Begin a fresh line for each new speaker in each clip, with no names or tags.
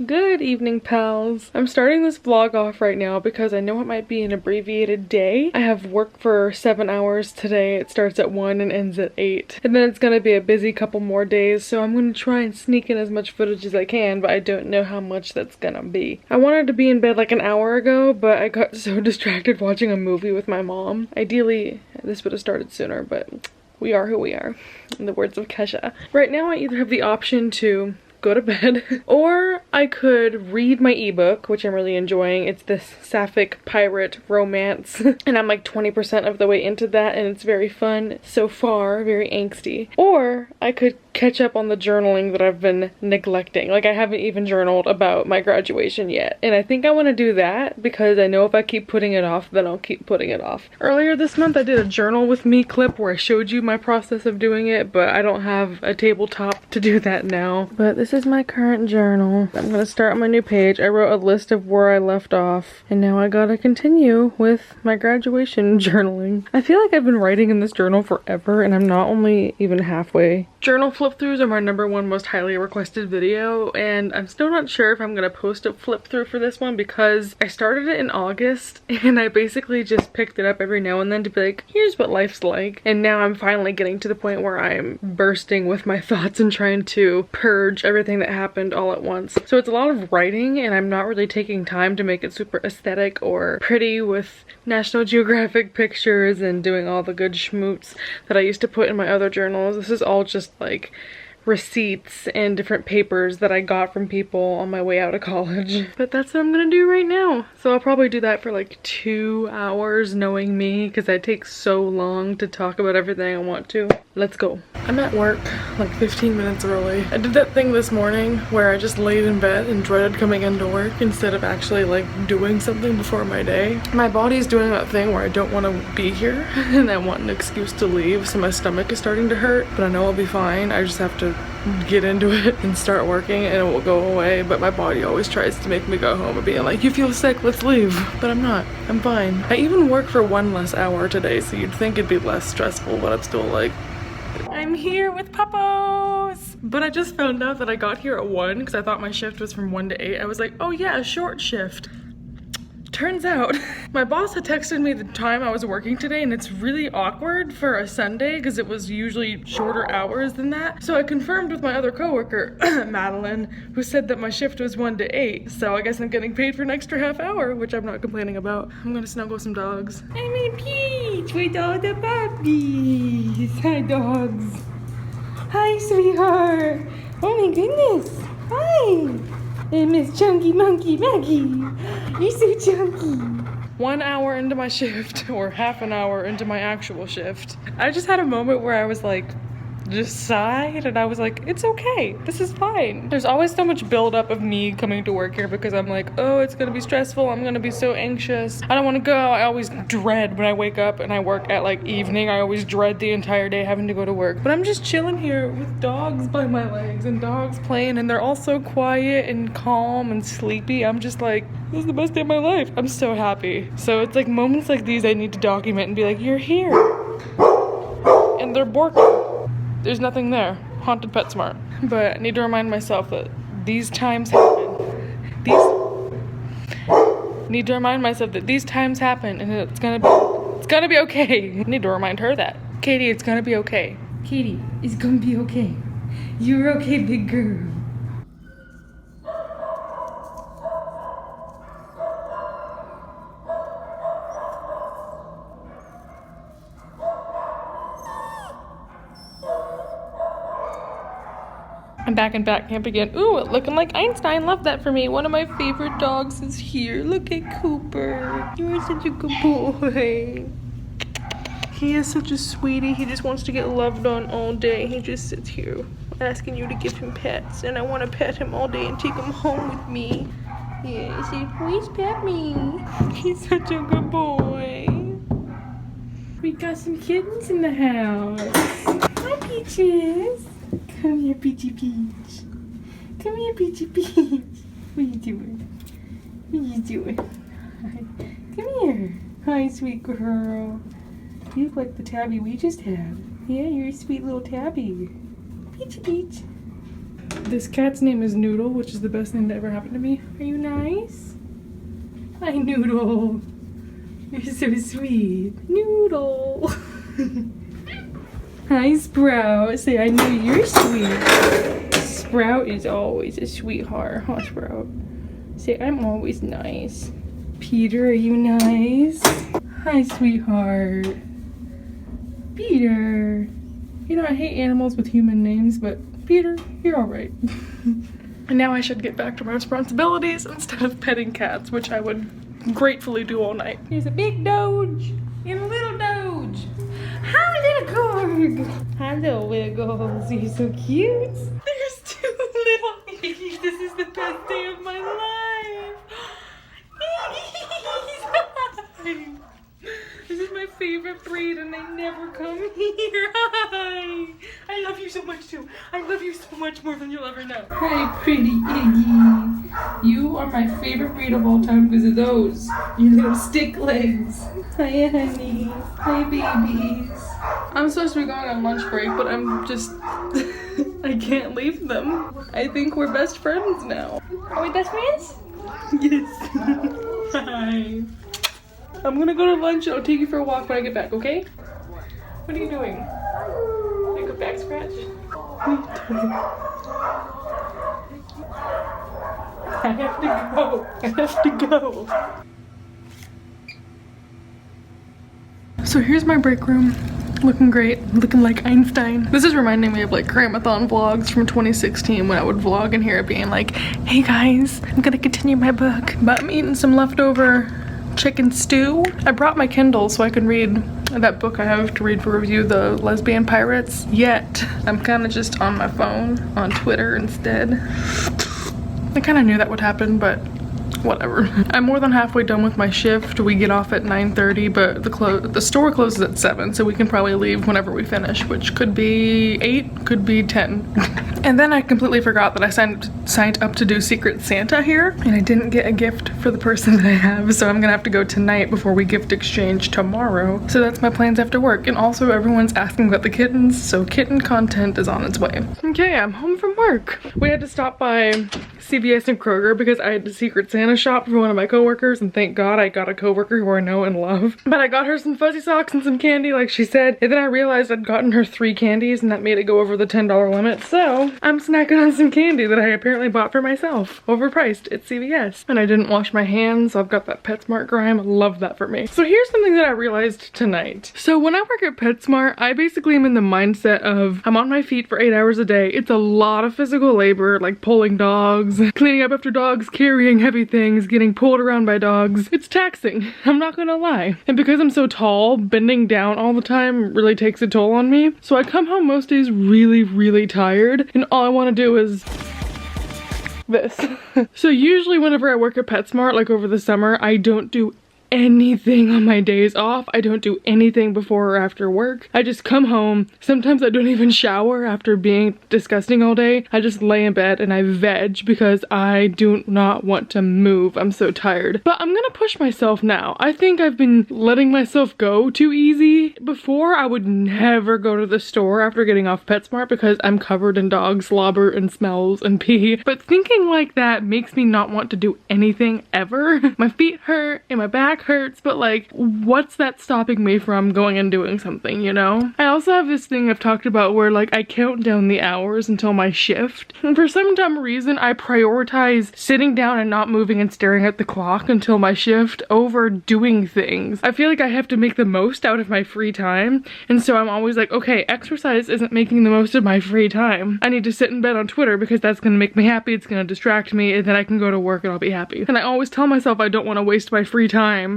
Good evening, pals. I'm starting this vlog off right now because I know it might be an abbreviated day. I have work for 7 hours today. It starts at 1 and ends at 8. And then it's gonna be a busy couple more days, so I'm gonna try and sneak in as much footage as I can, but I don't know how much that's gonna be. I wanted to be in bed like an hour ago, but I got so distracted watching a movie with my mom. Ideally, this would have started sooner, but we are who we are, in the words of Kesha. Right now, I either have the option to go to bed or I could read my ebook, which I'm really enjoying. It's this sapphic pirate romance and I'm like 20% of the way into that and it's very fun so far, very angsty. Or I could catch up on the journaling that I've been neglecting. Like, I haven't even journaled about my graduation yet, and I think I want to do that because I know if I keep putting it off, then I'll keep putting it off. Earlier this month I did a journal with me clip where I showed you my process of doing it, but I don't have a tabletop to do that now. But this is my current journal. I'm gonna start on my new page. I wrote a list of where I left off, and now I gotta continue with my graduation journaling. I feel like I've been writing in this journal forever and I'm not only even halfway. Journal flip-throughs are my #1 most highly requested video, and I'm still not sure if I'm gonna post a flip-through for this one because I started it in August and I basically just picked it up every now and then to be like, here's what life's like. And now I'm finally getting to the point where I'm bursting with my thoughts and trying to purge everything that happened all at once. So it's a lot of writing and I'm not really taking time to make it super aesthetic or pretty with National Geographic pictures and doing all the good schmoots that I used to put in my other journals. This is all just like receipts and different papers that I got from people on my way out of college. But that's what I'm gonna do right now. So I'll probably do that for like 2 hours, knowing me, because that takes so long to talk about everything I want to. Let's go. I'm at work like 15 minutes early. I did that thing this morning where I just laid in bed and dreaded coming into work instead of actually like doing something before my day. My body's doing that thing where I don't want to be here and I want an excuse to leave, so my stomach is starting to hurt, but I know I'll be fine. I just have to get into it and start working and it will go away, but my body always tries to make me go home and being like, you feel sick, let's leave. But I'm not. I'm fine. I even work for 1 less hour today, so you'd think it'd be less stressful, but I'm still like, I'm here with puppos! But I just found out that I got here at 1 because I thought my shift was from 1 to 8. I was like, oh yeah, a short shift. Turns out, my boss had texted me the time I was working today, and it's really awkward for a Sunday because it was usually shorter hours than that. So I confirmed with my other coworker, Madeline, who said that my shift was 1 to 8. So I guess I'm getting paid for an extra half hour, which I'm not complaining about. I'm gonna snuggle some dogs. I'm in Peach with all the puppies. Hi, dogs. Hi, sweetheart. Oh my goodness. Hi. And Miss Chunky Monkey Maggie, you're so chunky. 1 hour into my shift, or half an hour into my actual shift, I just had a moment where I was like, just sighed, and I was like, it's okay, this is fine. There's always so much buildup of me coming to work here because I'm like, oh, it's gonna be stressful, I'm gonna be so anxious, I don't want to go. I always dread when I wake up and I work at like evening, I always dread the entire day having to go to work. But I'm just chilling here with dogs by my legs and dogs playing, and they're all so quiet and calm and sleepy. I'm just like, this is the best day of my life. I'm so happy. So it's like moments like these I need to document and be like, you're here. And they're barking. There's nothing there. Haunted PetSmart. But I need to remind myself that these times happen. Need to remind myself that these times happen and it's gonna be okay. I need to remind her that. Katie, it's gonna be okay. Katie, it's gonna be okay. You're okay, big girl. I'm back in back camp again. Ooh, looking like Einstein. Love that for me. One of my favorite dogs is here. Look at Cooper. You're such a good boy. He is such a sweetie. He just wants to get loved on all day. He just sits here asking you to give him pets. And I want to pet him all day and take him home with me. Yeah, he said, please pet me. He's such a good boy. We got some kittens in the house. Hi, Peaches. Come here, Peachy Peach. Come here, Peachy Peach. What are you doing? What are you doing? Hi. Come here. Hi, sweet girl. You look like the tabby we just had. Yeah, you're a sweet little tabby. Peachy Peach. This cat's name is Noodle, which is the best thing that ever happened to me. Are you nice? Hi, Noodle. You're so sweet. Noodle. Hi, Sprout. Say, I know you're sweet. Sprout is always a sweetheart, huh, Sprout? Say, I'm always nice. Peter, are you nice? Hi, sweetheart. Peter. You know, I hate animals with human names, but Peter, you're alright. And now I should get back to my responsibilities instead of petting cats, which I would gratefully do all night. Here's a big Doge and a little Doge. Hi, little Corg. Hi, little Wiggles. You're so cute. There's 2 little piggies. This is the best day of my life. This is my favorite breed and they never come here. Hi. I love you so much too. I love you so much more than you'll ever know. Hi, pretty Iggy. You are my favorite breed of all time because of those. Your little stick legs. Hi, honey. Hi, babies. I'm supposed to be going on lunch break, but I'm just... I can't leave them. I think we're best friends now. Are we best friends? Yes. Hi. I'm gonna go to lunch. I'll take you for a walk when I get back, okay? What are you doing? Like a back scratch? I have to go. I have to go. So here's my break room. Looking great, looking like Einstein. This is reminding me of like Gramathon vlogs from 2016 when I would vlog in here being like, hey guys, I'm gonna continue my book. But I'm eating some leftover chicken stew. I brought my Kindle so I can read that book I have to read for review, The Lesbian Pirates. Yet, I'm kind of just on my phone, on Twitter instead. I kind of knew that would happen, but whatever. I'm more than halfway done with my shift. We get off at 9:30, but the store closes at 7, so we can probably leave whenever we finish, which could be 8, could be 10. And then I completely forgot that I signed up to do Secret Santa here, and I didn't get a gift for the person that I have, so I'm gonna have to go tonight before we gift exchange tomorrow. So that's my plans after work. And also everyone's asking about the kittens, so kitten content is on its way. Okay, I'm home from work. We had to stop by CVS and Kroger because I had to Secret Santa shop for one of my coworkers, and thank God I got a coworker who I know and love. But I got her some fuzzy socks and some candy like she said, and then I realized I'd gotten her 3 candies and that made it go over the $10 limit, so I'm snacking on some candy that I apparently bought for myself. Overpriced at CVS. And I didn't wash my hands, so I've got that PetSmart grime. Love that for me. So here's something that I realized tonight. So when I work at PetSmart, I basically am in the mindset of I'm on my feet for 8 hours a day. It's a lot of physical labor, like pulling dogs, cleaning up after dogs, carrying heavy things, getting pulled around by dogs. It's taxing, I'm not gonna lie. And because I'm so tall, bending down all the time really takes a toll on me. So I come home most days really, really tired, and all I want to do is this. So usually whenever I work at PetSmart, like over the summer, I don't do anything on my days off. I don't do anything before or after work. I just come home. Sometimes I don't even shower after being disgusting all day. I just lay in bed and I veg because I do not want to move. I'm so tired. But I'm gonna push myself now. I think I've been letting myself go too easy. Before, I would never go to the store after getting off PetSmart because I'm covered in dog slobber and smells and pee. But thinking like that makes me not want to do anything ever. My feet hurt and my back hurts, but like, what's that stopping me from going and doing something, you know? I also have this thing I've talked about where like I count down the hours until my shift, and for some dumb reason I prioritize sitting down and not moving and staring at the clock until my shift over doing things. I feel like I have to make the most out of my free time, and so I'm always like, okay, exercise isn't making the most of my free time. I need to sit in bed on Twitter because that's gonna make me happy, it's gonna distract me, and then I can go to work and I'll be happy. And I always tell myself I don't want to waste my free time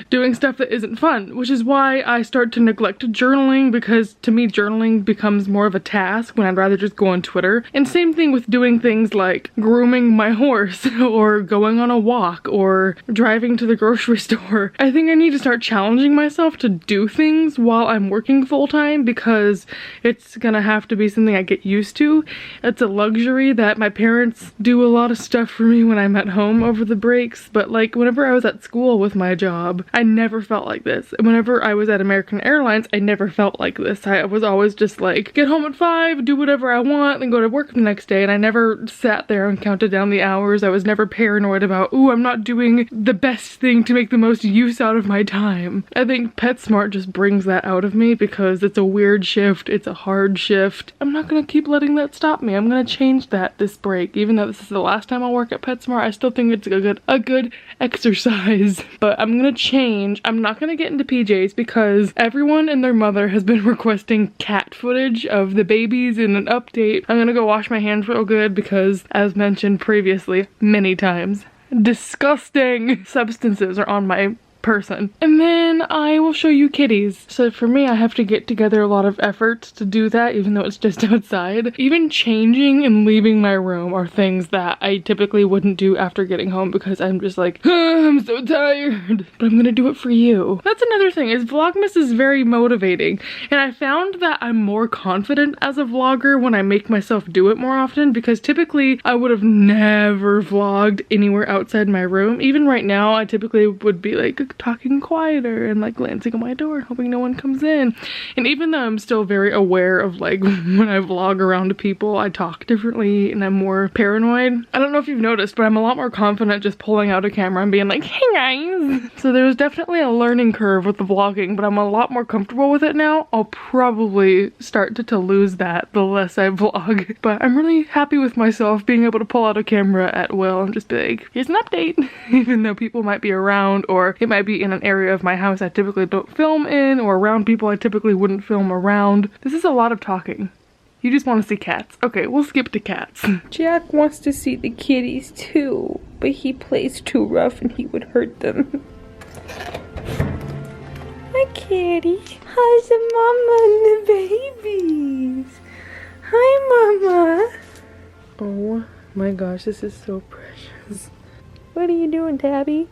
doing stuff that isn't fun, which is why I start to neglect journaling, because to me journaling becomes more of a task when I'd rather just go on Twitter. And same thing with doing things like grooming my horse or going on a walk or driving to the grocery store. I think I need to start challenging myself to do things while I'm working full-time, because it's gonna have to be something I get used to. It's a luxury that my parents do a lot of stuff for me when I'm at home over the breaks, but like whenever I was at school with my my job. I never felt like this. Whenever I was at American Airlines, I never felt like this. I was always just like, get home at 5, do whatever I want, then go to work the next day. And I never sat there and counted down the hours. I was never paranoid about, ooh, I'm not doing the best thing to make the most use out of my time. I think PetSmart just brings that out of me because it's a weird shift. It's a hard shift. I'm not gonna keep letting that stop me. I'm gonna change that this break. Even though this is the last time I'll work at PetSmart, I still think it's a good exercise. But I'm gonna change. I'm not gonna get into PJs because everyone and their mother has been requesting cat footage of the babies in an update. I'm gonna go wash my hands real good because, as mentioned previously many times, disgusting substances are on my person. And then I will show you kitties. So for me, I have to get together a lot of effort to do that, even though it's just outside. Even changing and leaving my room are things that I typically wouldn't do after getting home because I'm just like, I'm so tired. But I'm gonna do it for you. That's another thing, is Vlogmas is very motivating. And I found that I'm more confident as a vlogger when I make myself do it more often, because typically I would have never vlogged anywhere outside my room. Even right now, I typically would be like talking quieter and like glancing at my door and hoping no one comes in. And even though I'm still very aware of like when I vlog around people, I talk differently and I'm more paranoid. I don't know if you've noticed, but I'm a lot more confident just pulling out a camera and being like, hey guys. So there's definitely a learning curve with the vlogging, but I'm a lot more comfortable with it now. I'll probably start to lose that the less I vlog. But I'm really happy with myself being able to pull out a camera at will and just be like, here's an update. Even though people might be around, or it might be in an area of my house I typically don't film in, or around people I typically wouldn't film around. This is a lot of talking. You just want to see cats. Okay, we'll skip to cats.
Jack wants to see the kitties too, but he plays too rough and he would hurt them. Hi kitty. How's the mama and the babies? Hi mama.
Oh my gosh, this is so precious.
What are you doing, Tabby?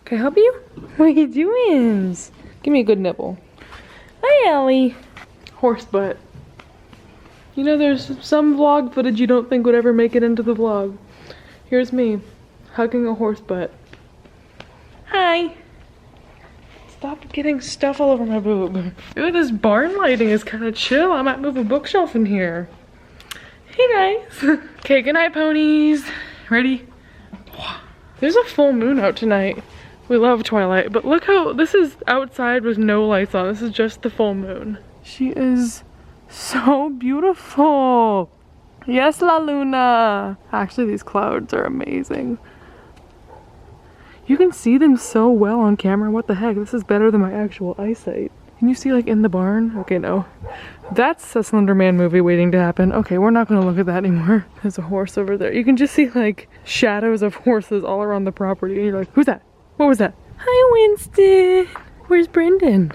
Can I help you?
What are you doing?
Give me a good nibble.
Hi Ellie.
Horse butt. You know, there's some vlog footage you don't think would ever make it into the vlog. Here's me hugging a horse butt.
Hi.
Stop getting stuff all over my boob. Ooh, this barn lighting is kind of chill. I might move a bookshelf in here. Hey guys. Okay, good night ponies. Ready? There's a full moon out tonight. We love Twilight, but look how this is outside with no lights on. This is just the full moon. She is so beautiful. Yes, La Luna. Actually, these clouds are amazing. You can see them so well on camera. What the heck? This is better than my actual eyesight. Can you see like in the barn? Okay, no. That's a Slender Man movie waiting to happen. Okay, we're not gonna look at that anymore. There's a horse over there. You can just see like shadows of horses all around the property. And you're like, who's that? What was that?
Hi Winston. Where's Brendan?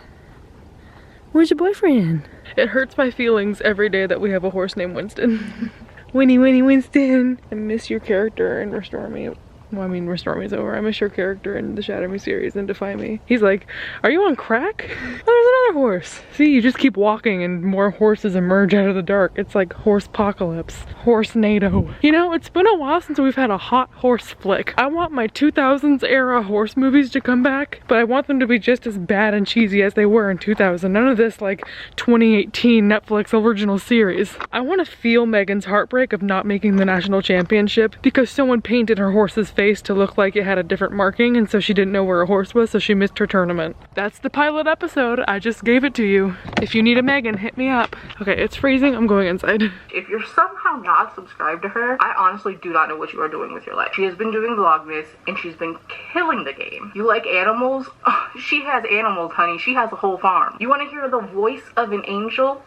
Where's your boyfriend?
It hurts my feelings every day that we have a horse named Winston.
Winnie Winston.
I miss your character in Restore Me. Well, I mean, Restore Me's over. I miss your character in the Shadow Me series and Defy Me. He's like, are you on crack? Oh, there's another horse. See, you just keep walking and more horses emerge out of the dark. It's like horse-pocalypse. Horse-nado. You know, it's been a while since we've had a hot horse flick. I want my 2000s era horse movies to come back, but I want them to be just as bad and cheesy as they were in 2000. None of this like 2018 Netflix original series. I want to feel Megan's heartbreak of not making the national championship because someone painted her horse's face to look like it had a different marking, and so she didn't know where a horse was, so she missed her tournament. That's the pilot episode. I just just gave it to you. If you need a Megan, hit me up. Okay, it's freezing. I'm going inside.
If you're somehow not subscribed to her, I honestly do not know what you are doing with your life. She has been doing vlogmas and she's been killing the game. You like animals? Oh, she has animals, honey. She has a whole farm. You want to hear the voice of an angel?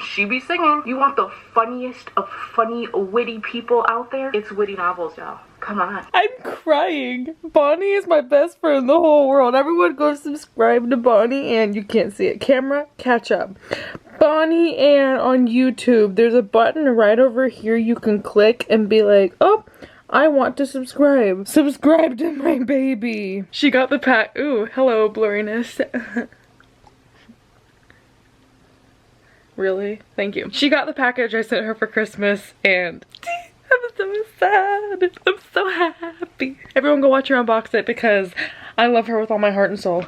She be singing. You want the funniest of funny, witty people out there? It's Witty Novels, y'all. Come on.
I'm crying. Bonnie is my best friend in the whole world. Everyone go subscribe to Bonnie Ann. You can't see it. Camera, catch up. Bonnie Ann on YouTube. There's a button right over here you can click and be like, oh, I want to subscribe. Subscribe to my baby.
She got the pack. Ooh, hello, blurriness. Really? Thank you. She got the package I sent her for Christmas and I'm so sad. I'm so happy. Everyone go watch her unbox it because I love her with all my heart and soul.